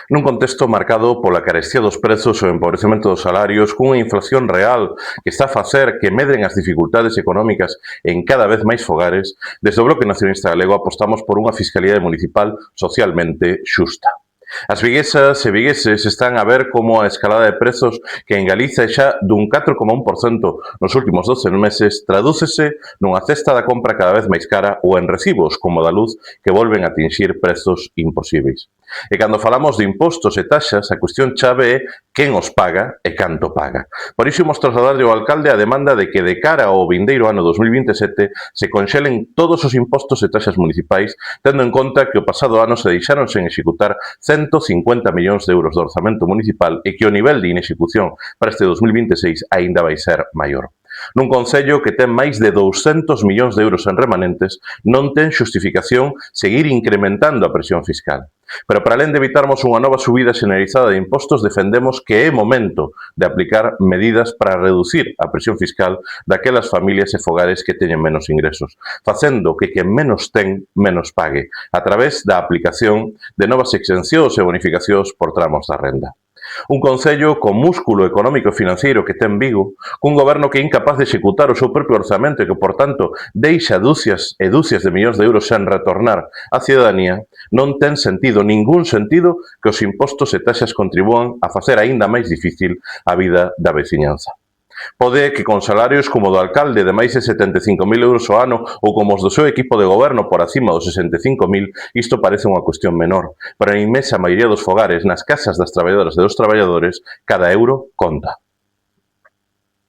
Nun contexto marcado pola carestía dos prezos e o empobrecemento dos salarios, cunha inflación real que está a facer que medren as dificultades económicas en cada vez máis fogares, desde o Bloque Nacionalista Galego apostamos por unha fiscalidade municipal socialmente xusta. As viguesas e vigueses están a ver como a escalada de prezos que en Galiza é xa dun 4,1% nos últimos 12 meses tradúcese nunha cesta da compra cada vez máis cara ou en recibos como da luz que volven a atinxir prezos imposíveis. E cando falamos de impostos e taxas, a cuestión chave é quen os paga e canto paga. Por iso imos trasladarlle ao alcalde a demanda de que de cara ao vindeiro ano 2027 se conxelen todos os impostos e taxas municipais, tendo en conta que o pasado ano se deixaron sen executar 150 millóns de euros do orzamento municipal e que o nivel de inexecución para este 2026 aínda vai ser maior. Nun concello que ten máis de 200 millóns de euros en remanentes, non ten xustificación seguir incrementando a presión fiscal. Pero para alén de evitarmos unha nova subida xeneralizada de impostos, defendemos que é momento de aplicar medidas para reducir a presión fiscal daquelas familias e fogares que teñen menos ingresos, facendo que quen menos ten, menos pague, a través da aplicación de novas exencións e bonificacións por tramos da renda. Un concello con músculo económico e financeiro que ten Vigo, cun goberno que é incapaz de executar o seu propio orzamento e que, por tanto, deixa dúcias e dúcias de millóns de euros sen retornar á cidadanía, non ten sentido, ningún sentido, que os impostos e taxas contribúan a facer aínda máis difícil a vida da veciñanza. Pode que con salarios como o do alcalde de máis de 75.000 euros ao ano ou como os do seu equipo de goberno por acima dos 65.000, isto parece unha cuestión menor, pero a inmensa maioría dos fogares, nas casas das traballadoras e dos traballadores, cada euro conta.